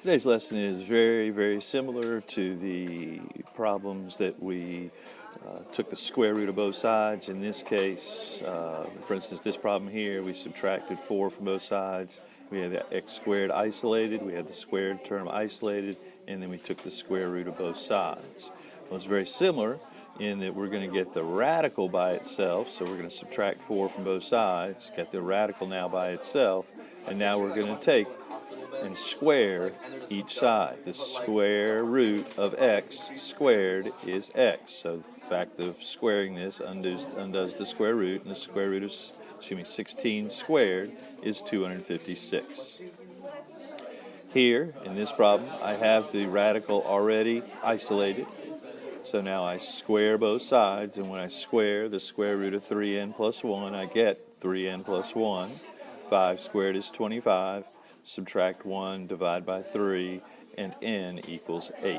Today's lesson is very, very similar to the problems that we took the square root of both sides. In this case, for instance, this problem here, we subtracted 4 from both sides. We had the x squared isolated, we had the squared term isolated, and then we took the square root of both sides. Well, it's very similar in that we're going to get the radical by itself, so we're going to subtract 4 from both sides, get the radical now by itself, and now we're going to take and square each side. The square root of x squared is x. So the fact of squaring this undoes the square root, and the square root of 16 squared is 256. Here, in this problem, I have the radical already isolated. So now I square both sides, and when I square the square root of 3n plus 1, I get 3n plus 1. 5 squared is 25. Subtract 1, divide by 3, and n equals 8.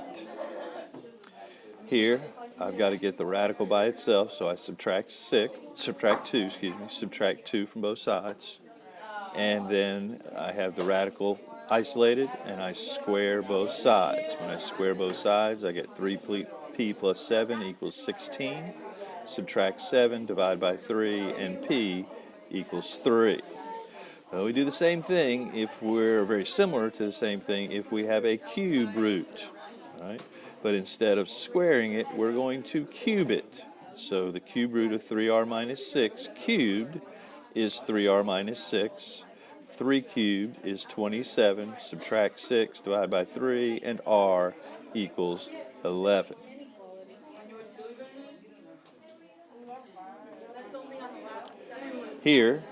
Here, I've got to get the radical by itself, so I subtract 2 from both sides. And then I have the radical isolated, and I square both sides. When I square both sides, I get 3p plus 7 equals 16. Subtract 7, divide by 3, and p equals 3. Well, we do the same thing if we're very similar to the same thing if we have a cube root, right? But instead of squaring it, we're going to cube it. So the cube root of 3r minus 6 cubed is 3r minus 6. 3 cubed is 27. Subtract 6, divide by 3, and r equals 11. Here,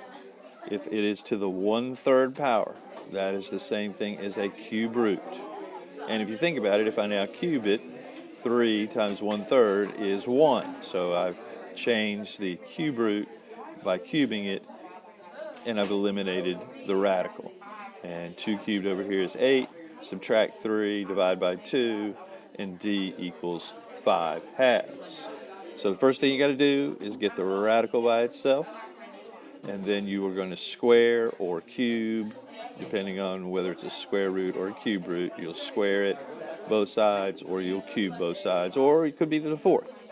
if it is to the 1/3 power, that is the same thing as a cube root. And if you think about it, if I now cube it, 3 times 1/3 is 1. So I've changed the cube root by cubing it, and I've eliminated the radical. And 2 cubed over here is 8. Subtract 3, divide by 2, and d equals 5/2. So the first thing you got to do is get the radical by itself. And then you are going to square or cube, depending on whether it's a square root or a cube root. You'll square it both sides, or you'll cube both sides, or it could be to the 4th.